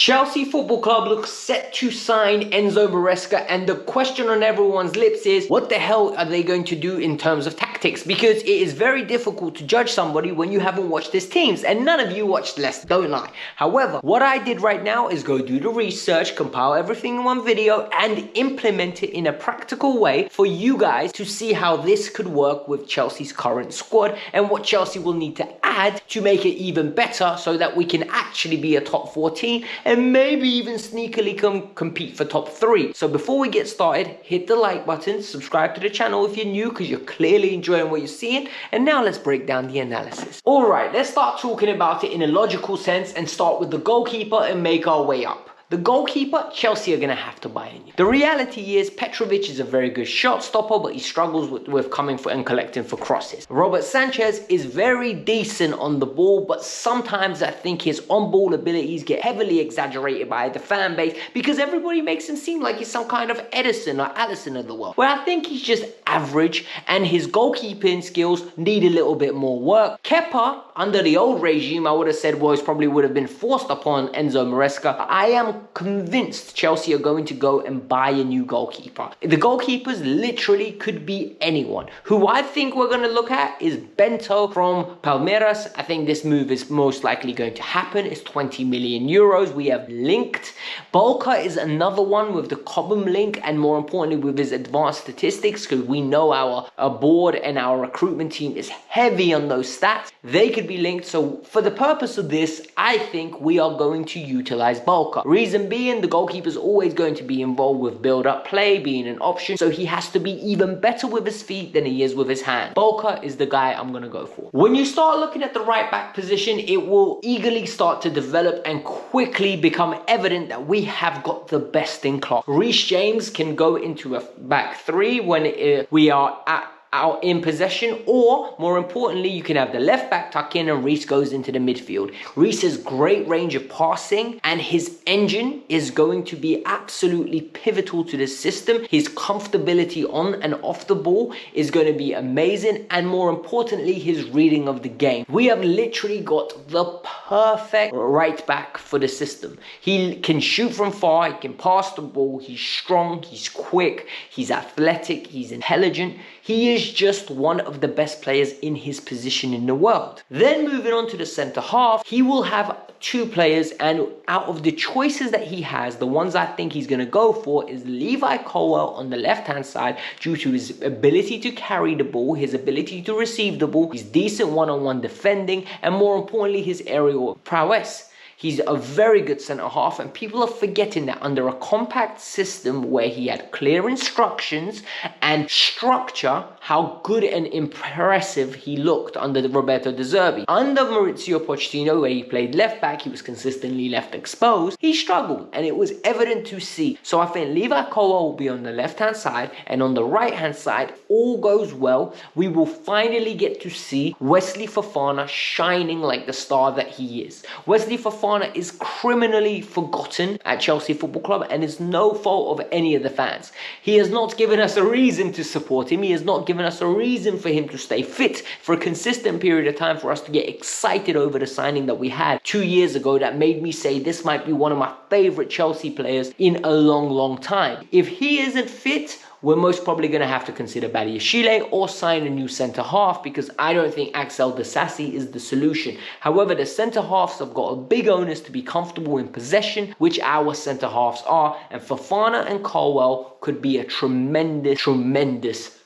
Chelsea Football Club looks set to sign Enzo Marcesa, and the question on everyone's lips is, what the hell are they going to do in terms of tactics? Because it is very difficult to judge somebody when you haven't watched his teams, and none of you watched Leicester, don't lie. However, what I did right now is go do the research, compile everything in one video, and implement it in a practical way for you guys to see how this could work with Chelsea's current squad and what Chelsea will need to add to make it even better so that we can actually be a top 14 and maybe even sneakily compete for top 3. So before we get started, hit the like button, subscribe to the channel if you're new because you're clearly enjoying what you're seeing, and now let's break down the analysis. Alright, let's start talking about it in a logical sense and start with the goalkeeper and make our way up. The goalkeeper, Chelsea are going to have to buy a new. The reality is Petrovic is a very good shot stopper, but he struggles with coming for and collecting for crosses. Robert Sanchez is very decent on the ball, but sometimes I think his on-ball abilities get heavily exaggerated by the fan base because everybody makes him seem like he's some kind of Edison or Allison of the world. Where I think he's just average and his goalkeeping skills need a little bit more work. Kepa, under the old regime, I would have said probably would have been forced upon Enzo Marcesa. I am convinced Chelsea are going to go and buy a new goalkeeper. The goalkeepers literally could be anyone. Who I think we're going to look at is Bento from Palmeiras. I think this move is most likely going to happen. It's 20 million euros. We have linked. Bolka is another one with the Cobham link, and more importantly with his advanced statistics, because we know our board and our recruitment team is heavy on those stats. They could be linked. So for the purpose of this, I think we are going to utilize Bolka. Reason being, the goalkeeper is always going to be involved with build-up play being an option, so he has to be even better with his feet than he is with his hand. Bolka is the guy I'm going to go for. When you start looking at the right back position, it will eagerly start to develop and quickly become evident that we have got the best in class. Reece James can go into a back three when we are out in possession, or more importantly, you can have the left back tuck in and Reece goes into the midfield. Reece has great range of passing and his engine is going to be absolutely pivotal to this system. His comfortability on and off the ball is going to be amazing, and more importantly, his reading of the game. We have literally got the perfect right back for the system. He can shoot from far, he can pass the ball, he's strong, he's quick, he's athletic, he's intelligent. He is just one of the best players in his position in the world. Then moving on to the centre half, he will have two players, and out of the choices that he has, the ones I think he's going to go for is Levi Colwill on the left hand side, due to his ability to carry the ball, his ability to receive the ball, his decent one-on-one defending, and more importantly his aerial prowess. He's a very good centre-half, and people are forgetting that under a compact system where he had clear instructions and structure, how good and impressive he looked under Roberto De Zerbi. Under Maurizio Pochettino, where he played left-back, he was consistently left exposed. He struggled, and it was evident to see. So I think Levi Colwill will be on the left-hand side, and on the right-hand side, all goes well, we will finally get to see Wesley Fofana shining like the star that he is. Wesley Fofana is criminally forgotten at Chelsea Football Club, and it's no fault of any of the fans. He has not given us a reason to support him. He has not given us a reason for him to stay fit for a consistent period of time for us to get excited over the signing that we had 2 years ago that made me say this might be one of my favorite Chelsea players in a long time. If he isn't fit, we're most probably going to have to consider Badiashile or sign a new centre-half, because I don't think Axel Disasi is the solution. However, the centre-halves have got a big onus to be comfortable in possession, which our centre-halves are, and Fofana and Colwill could be a tremendous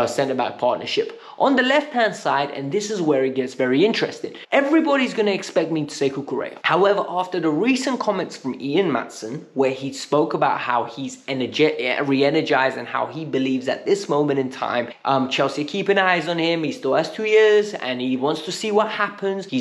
centre-back partnership. On the left-hand side, and this is where it gets very interesting, everybody's going to expect me to say Cucurella. However, after the recent comments from Ian Matson, where he spoke about how he's re-energized and how he believes at this moment in time, Chelsea are keeping eyes on him, he still has 2 years, and he wants to see what happens. He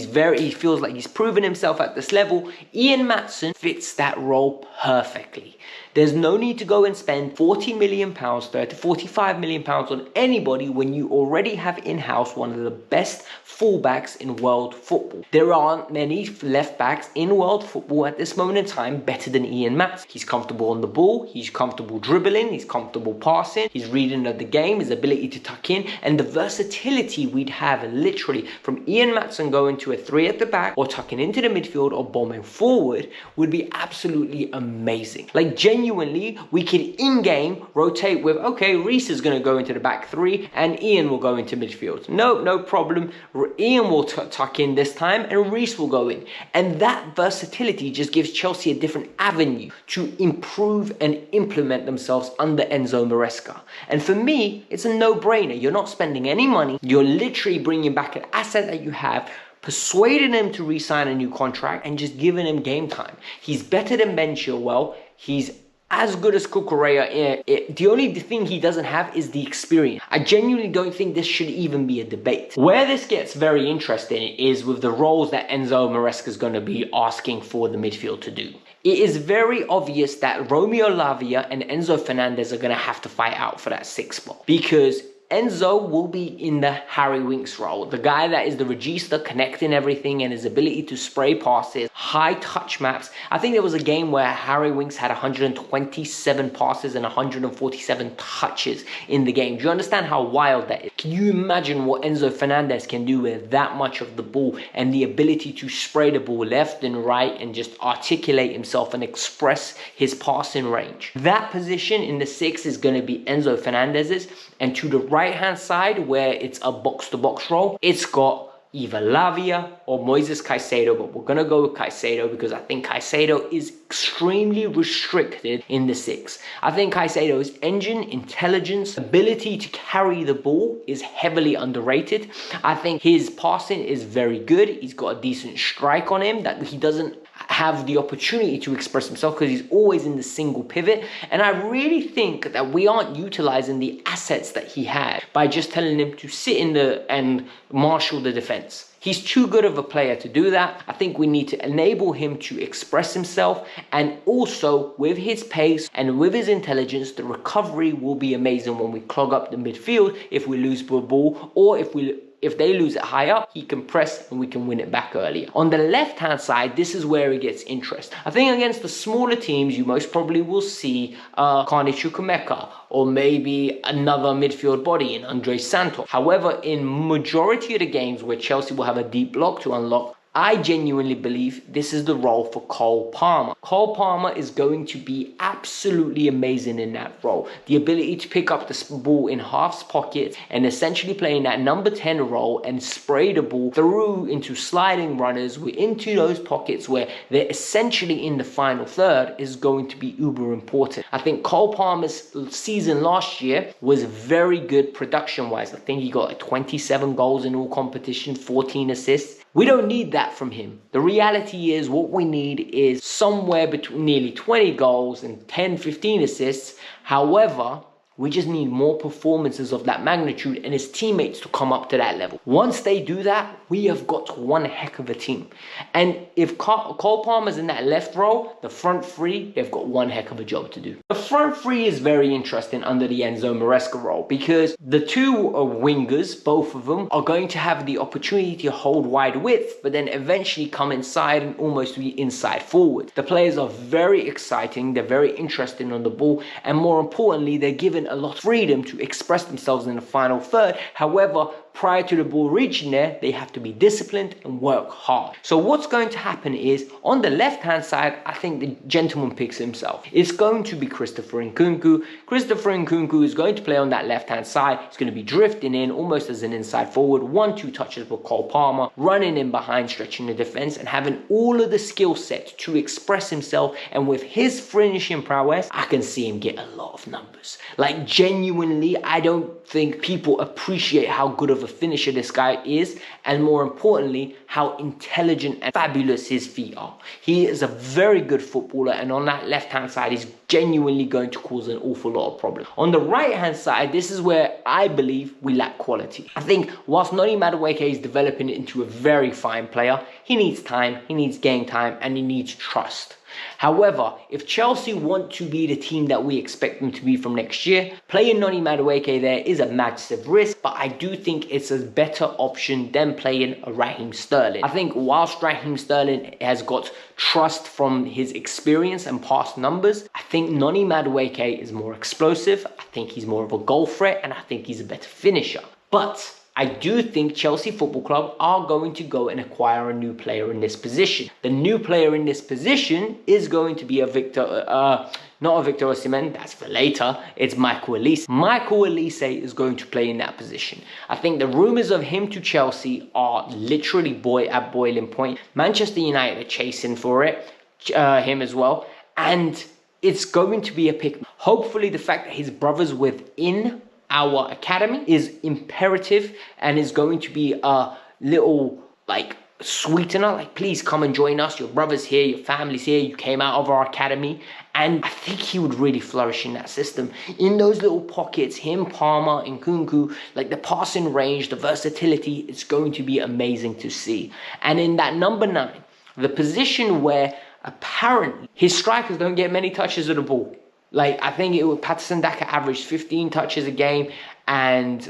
feels like he's proven himself at this level. Ian Matson fits that role perfectly. There's no need to go and spend £40 million, £30 to £45 million on anybody when you already have in-house one of the best fullbacks in world football. There aren't many left backs in world football at this moment in time better than Ian Matz. He's comfortable on the ball, he's comfortable dribbling, he's comfortable passing, his reading of the game, his ability to tuck in, and the versatility we'd have literally from Ian Matson going to a 3 at the back or tucking into the midfield or bombing forward would be absolutely amazing. Like genuinely, we could in-game rotate with, okay, Reece is going to go into the back 3 and Ian will go into midfield. No problem. Ian will tuck in this time and Reece will go in. And that versatility just gives Chelsea a different avenue to improve and implement themselves under Enzo Marcesa. And for me, it's a no-brainer. You're not spending any money. You're literally bringing back an asset that you have, persuading him to re-sign a new contract and just giving him game time. He's better than Ben Chilwell. He's as good as Cucurella. The only thing he doesn't have is the experience. I genuinely don't think this should even be a debate. Where this gets very interesting is with the roles that Enzo Marcesa is going to be asking for the midfield to do. It is very obvious that Romeo Lavia and Enzo Fernandez are going to have to fight out for that 6th spot, because Enzo will be in the Harry Winks role, the guy that is the regista, connecting everything, and his ability to spray passes, high touch maps. I think there was a game where Harry Winks had 127 passes and 147 touches in the game. Do you understand how wild that is? Can you imagine what Enzo Fernandez can do with that much of the ball and the ability to spray the ball left and right and just articulate himself and express his passing range? That position in the 6 is going to be Enzo Fernandez's, and to the right-hand side, where it's a box-to-box role, it's got either Lavia or Moises Caicedo, but we're going to go with Caicedo because I think Caicedo is extremely restricted in the 6. I think Caicedo's engine, intelligence, ability to carry the ball is heavily underrated. I think his passing is very good. He's got a decent strike on him that he doesn't have the opportunity to express himself because he's always in the single pivot. And I really think that we aren't utilizing the assets that he had by just telling him to sit in and marshal the defense. He's too good of a player to do that. I think we need to enable him to express himself, and also with his pace and with his intelligence, the recovery will be amazing when we clog up the midfield if we lose the ball, or if they lose it high up, he can press and we can win it back earlier. On the left-hand side, this is where it gets interesting. I think against the smaller teams, you most probably will see Carney Chukwuemeka or maybe another midfield body in Andre Santos. However, in majority of the games where Chelsea will have a deep block to unlock, I genuinely believe this is the role for Cole Palmer. Cole Palmer is going to be absolutely amazing in that role. The ability to pick up the ball in half's pocket and essentially play in that number 10 role and spray the ball through into sliding runners into those pockets where they're essentially in the final third is going to be uber important. I think Cole Palmer's season last year was very good production-wise. I think he got like 27 goals in all competitions, 14 assists. We don't need that from him. The reality is what we need is somewhere between nearly 20 goals and 10, 15 assists. However, we just need more performances of that magnitude and his teammates to come up to that level. Once they do that, we have got one heck of a team. And if Cole Palmer's in that left row, the front 3, they've got one heck of a job to do. The front 3 is very interesting under the Enzo Marcesa role because the 2 wingers, both of them, are going to have the opportunity to hold wide width, but then eventually come inside and almost be inside forward. The players are very exciting, they're very interesting on the ball, and more importantly, they're given a lot of freedom to express themselves in the final third. However, prior to the ball reaching there, they have to be disciplined and work hard. So what's going to happen is, on the left-hand side, I think the gentleman picks himself. It's going to be Christopher Nkunku. Christopher Nkunku is going to play on that left-hand side. He's going to be drifting in almost as an inside forward, 1-2 touches with Cole Palmer, running in behind, stretching the defense, and having all of the skill set to express himself. And with his finishing prowess, I can see him get a lot of numbers. Like, genuinely, I don't think people appreciate how good of a finisher this guy is, and more importantly, how intelligent and fabulous his feet are. He is a very good footballer, and on that left-hand side, he's genuinely going to cause an awful lot of problems. On the right-hand side, this is where I believe we lack quality. I think whilst Noni Madueke is developing into a very fine player, he needs time, he needs game time, and he needs trust. However, if Chelsea want to be the team that we expect them to be from next year, playing Noni Madueke there is a massive risk, but I do think it's a better option than playing a Raheem Sterling. I think whilst Raheem Sterling has got trust from his experience and past numbers, I think Noni Madueke is more explosive, I think he's more of a goal threat, and I think he's a better finisher. But I do think Chelsea Football Club are going to go and acquire a new player in this position. The new player in this position is going to be a not a Victor Osimhen, that's for later, it's Michael Olise. Michael Olise is going to play in that position. I think the rumours of him to Chelsea are literally at boiling point. Manchester United are chasing for it, him as well, and it's going to be a pick. Hopefully the fact that his brother's within our academy is imperative and is going to be a little like sweetener, like please come and join us, your brother's here, your family's here, you came out of our academy. And I think he would really flourish in that system. In those little pockets, him, Palmer, and Nkunku, like the passing range, the versatility, it's going to be amazing to see. And in that number 9, the position where apparently his strikers don't get many touches of the ball. Like, I think Patterson Daka averaged 15 touches a game and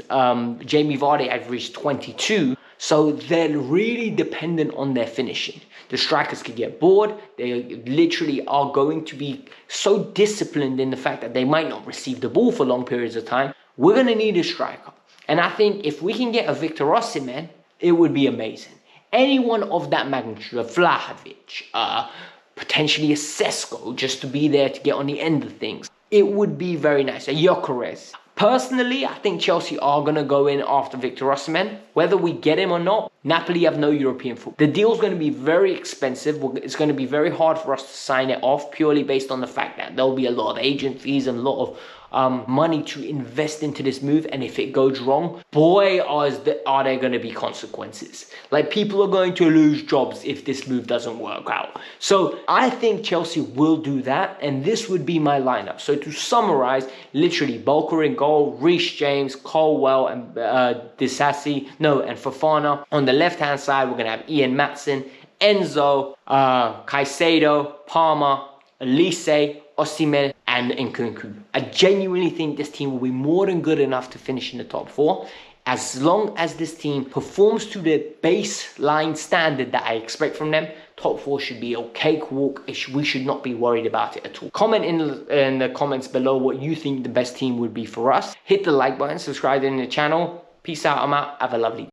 Jamie Vardy averaged 22. So they're really dependent on their finishing. The strikers could get bored. They literally are going to be so disciplined in the fact that they might not receive the ball for long periods of time. We're going to need a striker. And I think if we can get a Victor Osimhen, it would be amazing. Anyone of that magnitude, a Vlahovic, potentially a Sesko, just to be there to get on the end of things. It would be very nice. A Gyökeres. Personally, I think Chelsea are going to go in after Victor Osimhen. Whether we get him or not, Napoli have no European football. The deal's going to be very expensive. It's going to be very hard for us to sign it off purely based on the fact that there'll be a lot of agent fees and a lot of money to invest into this move, and if it goes wrong, boy, are there going to be consequences. Like, people are going to lose jobs if this move doesn't work out. So I think Chelsea will do that, and this would be my lineup. So to summarize, literally Bolker in goal, Reece James, Colwell, and Disasi, and Fofana. On the left hand side, we're going to have Ian Matson, Enzo, Caicedo, Palmer, Olise, Osimhen, and Nkunku. I genuinely think this team will be more than good enough to finish in the top 4. As long as this team performs to the baseline standard that I expect from them, top 4 should be a cakewalk. We should not be worried about it at all. Comment in the comments below what you think the best team would be for us. Hit the like button, subscribe to the channel. Peace out, I'm out. Have a lovely day.